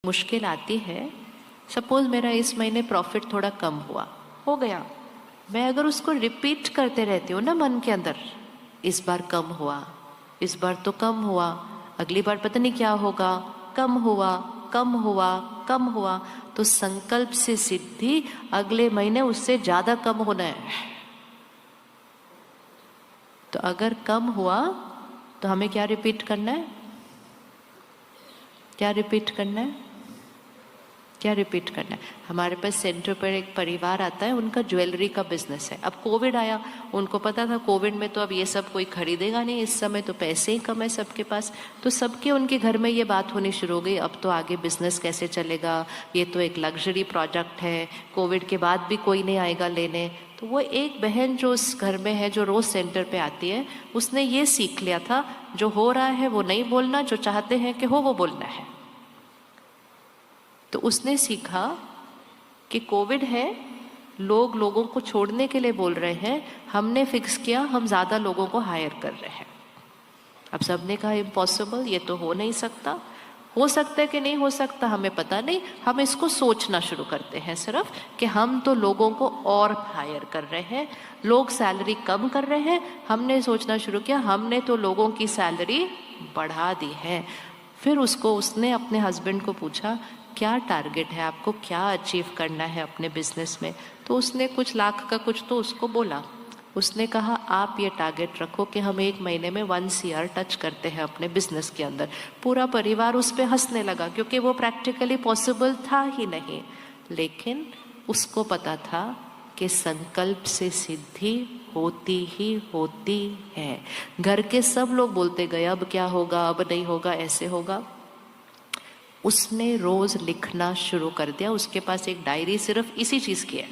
मुश्किल आती है, सपोज मेरा इस महीने प्रॉफिट थोड़ा कम हुआ, हो गया, मैं अगर उसको रिपीट करते रहती हूँ ना मन के अंदर, इस बार कम हुआ, इस बार तो कम हुआ, अगली बार पता नहीं क्या होगा, कम हुआ कम हुआ कम हुआ, तो संकल्प से सिद्धि अगले महीने उससे ज्यादा कम होना है। तो अगर कम हुआ तो हमें क्या रिपीट करना है? क्या रिपीट करना है? क्या रिपीट करना है? हमारे पास सेंटर पर एक परिवार आता है, उनका ज्वेलरी का बिजनेस है। अब कोविड आया, उनको पता था कोविड में तो अब ये सब कोई खरीदेगा नहीं, इस समय तो पैसे ही कम है सबके पास, तो सबके उनके घर में ये बात होनी शुरू हो गई, अब तो आगे बिजनेस कैसे चलेगा, ये तो एक लग्जरी प्रोडक्ट है, कोविड के बाद भी कोई नहीं आएगा लेने। तो वो एक बहन जो उस घर में है, जो रोज सेंटर पे आती है, उसने ये सीख लिया था, जो हो रहा है वो नहीं बोलना, जो चाहते हैं कि हो वो बोलना है। तो उसने सीखा कि कोविड है, लोग लोगों को छोड़ने के लिए बोल रहे हैं, हमने फिक्स किया हम ज्यादा लोगों को हायर कर रहे हैं। अब सबने कहा इम्पॉसिबल, ये तो हो नहीं सकता। हो सकता है कि नहीं हो सकता हमें पता नहीं, हम इसको सोचना शुरू करते हैं सिर्फ कि हम तो लोगों को और हायर कर रहे हैं, लोग सैलरी कम कर रहे हैं, हमने सोचना शुरू किया हमने तो लोगों की सैलरी बढ़ा दी है। फिर उसने अपने हस्बैंड को पूछा क्या टारगेट है आपको, क्या अचीव करना है अपने बिजनेस में? तो उसने कुछ लाख का कुछ तो उसको बोला। उसने कहा आप ये टारगेट रखो कि हम एक महीने में 1 CR टच करते हैं अपने बिजनेस के अंदर। पूरा परिवार उस पर हंसने लगा, क्योंकि वो प्रैक्टिकली पॉसिबल था ही नहीं, लेकिन उसको पता था कि संकल्प से सिद्धि होती ही होती है। घर के सब लोग बोलते गए अब क्या होगा, अब नहीं होगा, ऐसे होगा। उसने रोज लिखना शुरू कर दिया, उसके पास एक डायरी सिर्फ इसी चीज की है,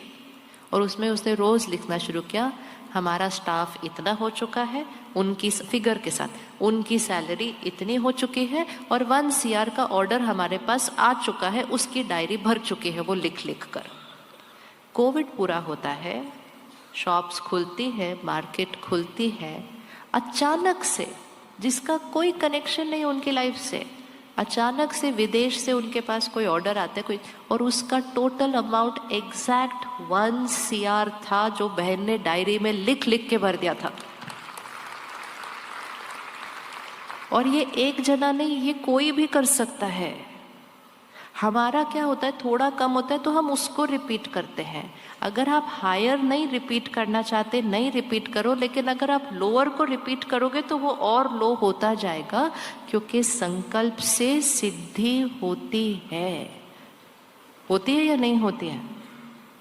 और उसमें उसने रोज लिखना शुरू किया हमारा स्टाफ इतना हो चुका है, उनकी फिगर के साथ, उनकी सैलरी इतनी हो चुकी है, और 1 CR का ऑर्डर हमारे पास आ चुका है, उसकी डायरी भर चुकी है वो लिख लिख कर। कोविड पूरा होता है, शॉप्स खुलती है, मार्केट खुलती है, अचानक से, जिसका कोई कनेक्शन नहीं उनकी लाइफ से, अचानक से विदेश से उनके पास कोई ऑर्डर आता है कोई, और उसका टोटल अमाउंट एग्जैक्ट 1 CR था, जो बहन ने डायरी में लिख लिख के भर दिया था। और ये एक जना नहीं, ये कोई भी कर सकता है। हमारा क्या होता है, थोड़ा कम होता है तो हम उसको रिपीट करते हैं। अगर आप हायर नहीं रिपीट करना चाहते, नहीं रिपीट करो, लेकिन अगर आप लोअर को रिपीट करोगे तो वो और लो होता जाएगा, क्योंकि संकल्प से सिद्धि होती है। होती है या नहीं होती है?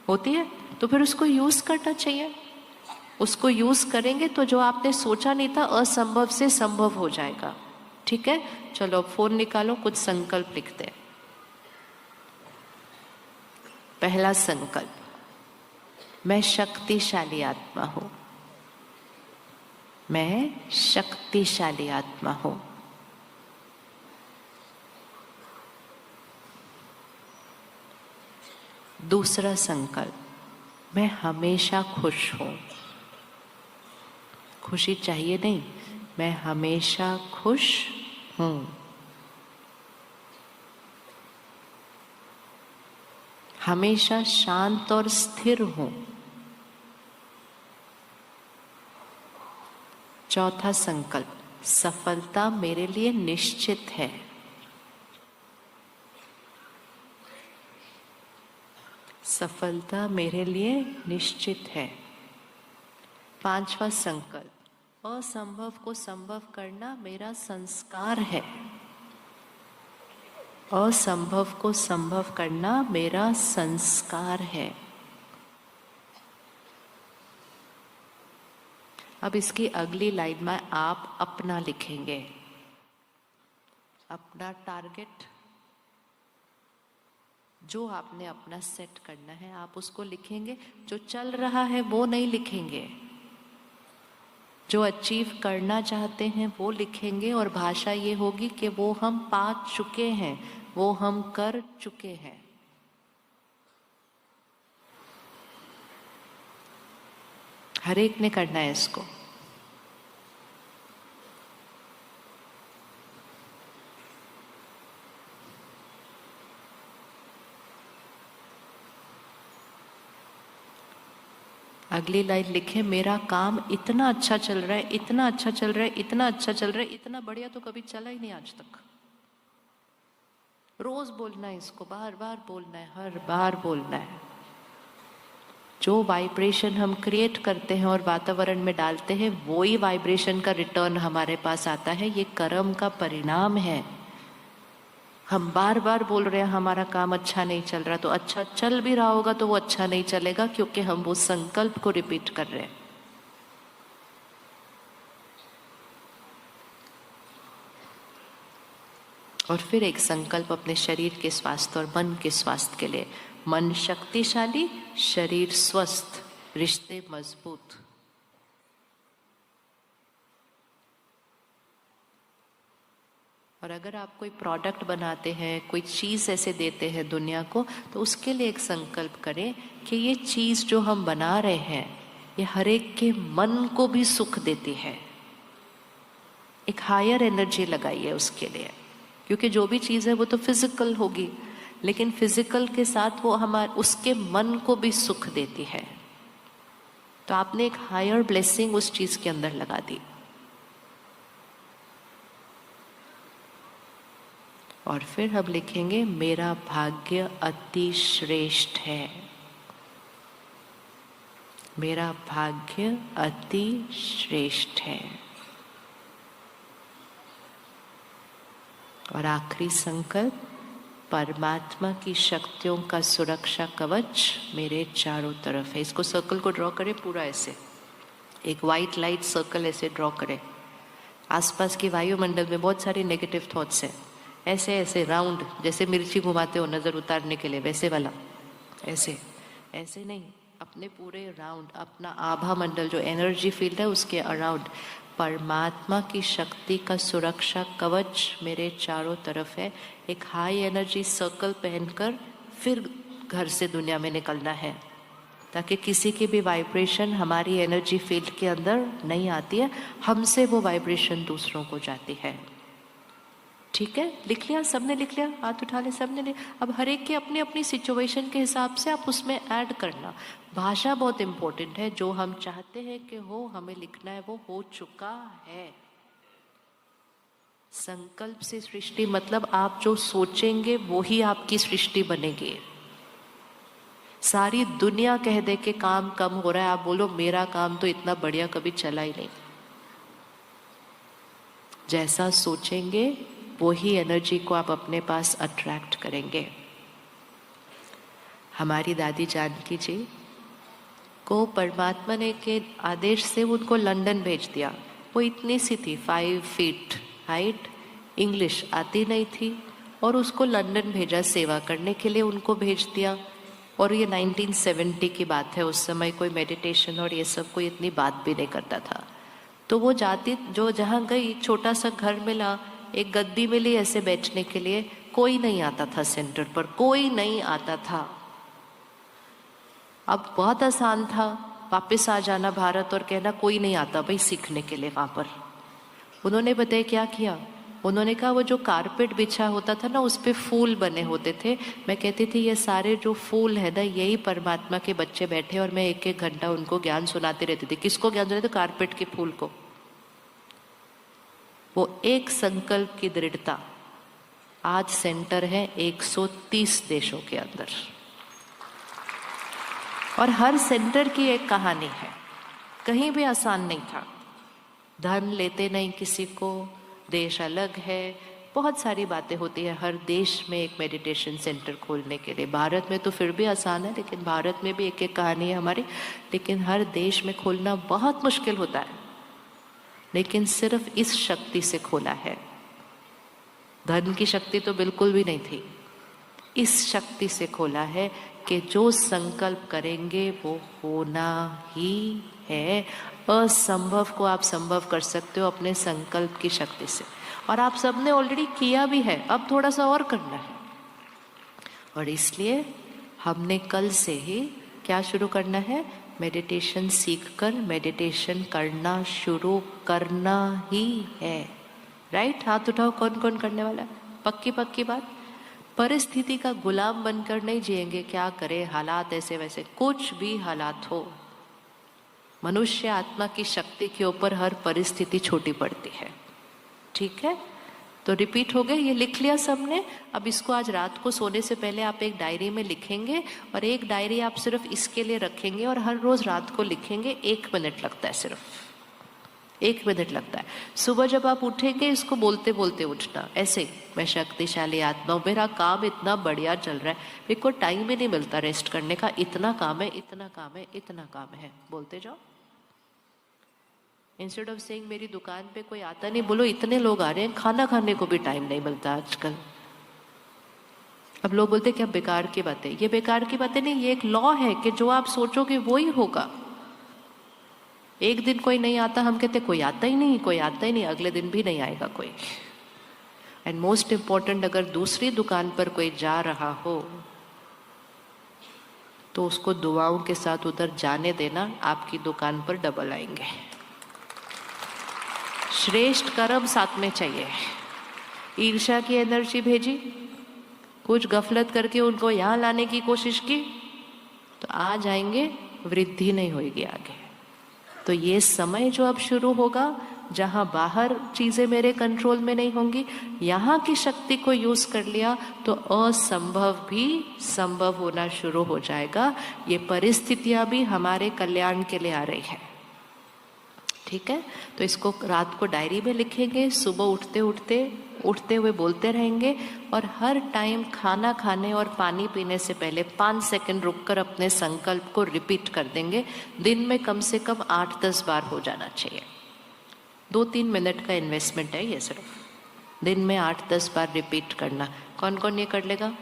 होती है। तो फिर उसको यूज करना चाहिए। उसको यूज करेंगे तो जो आपने सोचा नहीं था असंभव से संभव हो जाएगा। ठीक है, चलो फोन निकालो, कुछ संकल्प लिखते हैं। पहला संकल्प, मैं शक्तिशाली आत्मा हूं। मैं शक्तिशाली आत्मा हूं। दूसरा संकल्प, मैं हमेशा खुश हूं। खुशी चाहिए नहीं, मैं हमेशा खुश हूं। हमेशा शांत और स्थिर हूं। चौथा संकल्प, सफलता मेरे लिए निश्चित है। सफलता मेरे लिए निश्चित है। पांचवा संकल्प, असंभव को संभव करना मेरा संस्कार है। असंभव को संभव करना मेरा संस्कार है। अब इसकी अगली लाइन में आप अपना लिखेंगे, अपना टारगेट, जो आपने अपना सेट करना है आप उसको लिखेंगे। जो चल रहा है वो नहीं लिखेंगे, जो अचीव करना चाहते हैं वो लिखेंगे, और भाषा ये होगी कि वो हम पा चुके हैं, वो हम कर चुके हैं। हर एक ने करना है इसको। अगली लाइन लिखे, मेरा काम इतना अच्छा चल रहा है, इतना अच्छा चल रहा है, इतना अच्छा चल रहा है, इतना बढ़िया तो कभी चला ही नहीं आज तक। रोज बोलना है इसको, बार बार बोलना है, हर बार बोलना है। जो वाइब्रेशन हम क्रिएट करते हैं और वातावरण में डालते हैं, वो ही वाइब्रेशन का रिटर्न हमारे पास आता है। ये कर्म का परिणाम है। हम बार बार बोल रहे हैं हमारा काम अच्छा नहीं चल रहा, तो अच्छा चल भी रहा होगा तो वो अच्छा नहीं चलेगा, क्योंकि हम वो संकल्प को रिपीट कर रहे हैं। और फिर एक संकल्प अपने शरीर के स्वास्थ्य और मन के स्वास्थ्य के लिए। मन शक्तिशाली, शरीर स्वस्थ, रिश्ते मजबूत। और अगर आप कोई प्रोडक्ट बनाते हैं, कोई चीज़ ऐसे देते हैं दुनिया को, तो उसके लिए एक संकल्प करें कि ये चीज़ जो हम बना रहे हैं, ये हर एक के मन को भी सुख देती है। एक हायर एनर्जी लगाइए उसके लिए, क्योंकि जो भी चीज़ है वो तो फिजिकल होगी, लेकिन फिजिकल के साथ वो हमारे उसके मन को भी सुख देती है। तो आपने एक हायर ब्लेसिंग उस चीज़ के अंदर लगा दी। और फिर हम लिखेंगे, मेरा भाग्य अति श्रेष्ठ है। मेरा भाग्य अति श्रेष्ठ है। और आखिरी संकल्प, परमात्मा की शक्तियों का सुरक्षा कवच मेरे चारों तरफ है। इसको सर्कल को ड्रॉ करें पूरा ऐसे, एक वाइट लाइट सर्कल ऐसे ड्रॉ करें। आसपास की वायुमंडल में बहुत सारे नेगेटिव थॉट्स हैं, ऐसे ऐसे राउंड, जैसे मिर्ची घुमाते हो नज़र उतारने के लिए, वैसे वाला, ऐसे ऐसे नहीं, अपने पूरे राउंड, अपना आभा मंडल जो एनर्जी फील्ड है उसके अराउंड परमात्मा की शक्ति का सुरक्षा कवच मेरे चारों तरफ है। एक हाई एनर्जी सर्कल पहनकर फिर घर से दुनिया में निकलना है, ताकि किसी की भी वाइब्रेशन हमारी एनर्जी फील्ड के अंदर नहीं आती है, हमसे वो वाइब्रेशन दूसरों को जाती है। ठीक है, लिख लिया सबने? लिख लिया? हाथ उठा ले सबने ले। अब हर एक के अपनी अपनी सिचुएशन के हिसाब से आप उसमें ऐड करना। भाषा बहुत इंपॉर्टेंट है। जो हम चाहते हैं कि हो, हमें लिखना है, वो हो चुका है। संकल्प से सृष्टि मतलब आप जो सोचेंगे वो ही आपकी सृष्टि बनेगी। सारी दुनिया कह दे कि काम कम हो रहा है, आप बोलो मेरा काम तो इतना बढ़िया कभी चला ही नहीं। जैसा सोचेंगे वो ही एनर्जी को आप अपने पास अट्रैक्ट करेंगे। हमारी दादी जानकी जी को परमात्मा ने के आदेश से उनको लंदन भेज दिया। वो इतनी सी थी, 5 फीट हाइट, इंग्लिश आती नहीं थी, और उसको लंदन भेजा सेवा करने के लिए, उनको भेज दिया। और ये 1970 की बात है, उस समय कोई मेडिटेशन और ये सब कोई इतनी बात भी नहीं करता था। तो वो जाती, जो जहाँ गई, छोटा सा घर मिला, एक गद्दी मिली ऐसे बैठने के लिए, कोई नहीं आता था सेंटर पर, कोई नहीं आता था। अब बहुत आसान था वापस आ जाना भारत और कहना कोई नहीं आता भाई सीखने के लिए वहाँ पर। उन्होंने बताया क्या किया, उन्होंने कहा वो जो कारपेट बिछा होता था ना, उस पे फूल बने होते थे। मैं कहती थी ये सारे जो फूल है ना, यही परमात्मा के बच्चे बैठे, और मैं 1-1 घंटा उनको ज्ञान सुनाती रहती थी। किसको ज्ञान सुनाती? कारपेट के फूल को। वो एक संकल्प की दृढ़ता आज सेंटर है 130 देशों के अंदर, और हर सेंटर की एक कहानी है। कहीं भी आसान नहीं था, धन लेते नहीं किसी को, देश अलग है, बहुत सारी बातें होती है हर देश में एक मेडिटेशन सेंटर खोलने के लिए। भारत में तो फिर भी आसान है, लेकिन भारत में भी एक एक कहानी है हमारी, लेकिन हर देश में खोलना बहुत मुश्किल होता है। लेकिन सिर्फ इस शक्ति से खोला है, धन की शक्ति तो बिल्कुल भी नहीं थी। इस शक्ति से खोला है कि जो संकल्प करेंगे वो होना ही है। असंभव को आप संभव कर सकते हो अपने संकल्प की शक्ति से, और आप सबने ऑलरेडी किया भी है, अब थोड़ा सा और करना है। और इसलिए हमने कल से ही क्या शुरू करना है, मेडिटेशन सीखकर मेडिटेशन करना शुरू करना ही है। राइट? हाथ उठाओ, कौन कौन करने वाला है? पक्की पक्की बात। परिस्थिति का गुलाम बनकर नहीं जिएंगे। क्या करें, हालात ऐसे वैसे, कुछ भी हालात हो, मनुष्य आत्मा की शक्ति के ऊपर हर परिस्थिति छोटी पड़ती है। ठीक है, तो रिपीट हो गए, ये लिख लिया सबने। अब इसको आज रात को सोने से पहले आप एक डायरी में लिखेंगे, और एक डायरी आप सिर्फ इसके लिए रखेंगे और हर रोज रात को लिखेंगे। 1 मिनट लगता है, सिर्फ 1 मिनट लगता है। सुबह जब आप उठेंगे इसको बोलते बोलते उठना, ऐसे मैं शक्तिशाली आत्मा हूँ, मेरा काम इतना बढ़िया चल रहा है, मेरे को टाइम ही नहीं मिलता रेस्ट करने का, इतना काम है, इतना काम है, इतना काम है, बोलते जाओ। इंस्टेड ऑफ सेइंग मेरी दुकान पे कोई आता नहीं, बोलो इतने लोग आ रहे हैं, खाना खाने को भी टाइम नहीं मिलता आजकल। अब लोग बोलते क्या बेकार की बातें, ये बेकार की बातें नहीं, ये एक लॉ है कि जो आप सोचोगे वो ही होगा। एक दिन कोई नहीं आता, हम कहते कोई आता ही नहीं, कोई आता ही नहीं, अगले दिन भी नहीं आएगा कोई। एंड मोस्ट इंपॉर्टेंट, अगर दूसरी दुकान पर कोई जा रहा हो तो उसको दुआओं के साथ उधर जाने देना, आपकी दुकान पर डबल आएंगे। श्रेष्ठ कर्म साथ में चाहिए। ईर्ष्या की एनर्जी भेजी, कुछ गफलत करके उनको यहाँ लाने की कोशिश की, तो आ जाएंगे, वृद्धि नहीं होगी आगे। तो ये समय जो अब शुरू होगा, जहाँ बाहर चीज़ें मेरे कंट्रोल में नहीं होंगी, यहाँ की शक्ति को यूज़ कर लिया तो असंभव भी संभव होना शुरू हो जाएगा। ये परिस्थितियाँ भी हमारे कल्याण के लिए आ रही है। ठीक है, तो इसको रात को डायरी में लिखेंगे, सुबह उठते हुए बोलते रहेंगे, और हर टाइम खाना खाने और पानी पीने से पहले 5 सेकंड रुककर अपने संकल्प को रिपीट कर देंगे। दिन में कम से कम 8-10 बार हो जाना चाहिए। 2-3 मिनट का इन्वेस्टमेंट है ये, सिर्फ दिन में 8-10 बार रिपीट करना। कौन कौन ये कर लेगा?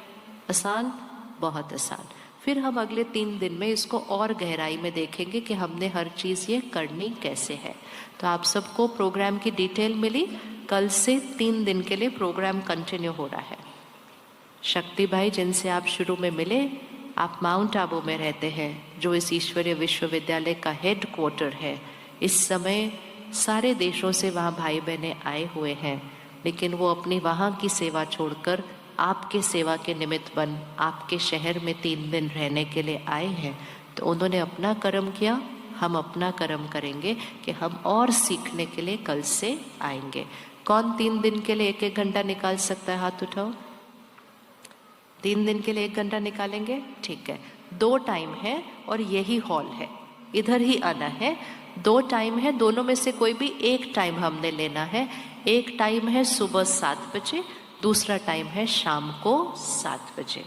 आसान, बहुत आसान। फिर हम अगले 3 दिन में इसको और गहराई में देखेंगे कि हमने हर चीज़ ये करनी कैसे है। तो आप सबको प्रोग्राम की डिटेल मिली। कल से 3 दिन के लिए प्रोग्राम कंटिन्यू हो रहा है। शक्ति भाई जिनसे आप शुरू में मिले, आप माउंट आबू में रहते हैं, जो इस ईश्वरीय विश्वविद्यालय का हेड क्वार्टर है। इस समय सारे देशों से वहाँ भाई बहनें आए हुए हैं, लेकिन वो अपनी वहाँ की सेवा छोड़कर आपके सेवा के निमित्त बन आपके शहर में 3 दिन रहने के लिए आए हैं। तो उन्होंने अपना कर्म किया, हम अपना कर्म करेंगे कि हम और सीखने के लिए कल से आएंगे। कौन 3 दिन के लिए 1-1 घंटा निकाल सकता है? हाथ उठाओ। 3 दिन के लिए 1 घंटा निकालेंगे? ठीक है। 2 टाइम है और यही हॉल है, इधर ही आना है। 2 टाइम है, दोनों में से कोई भी एक टाइम हमने लेना है। एक टाइम है सुबह 7 बजे, दूसरा टाइम है शाम को 7 बजे।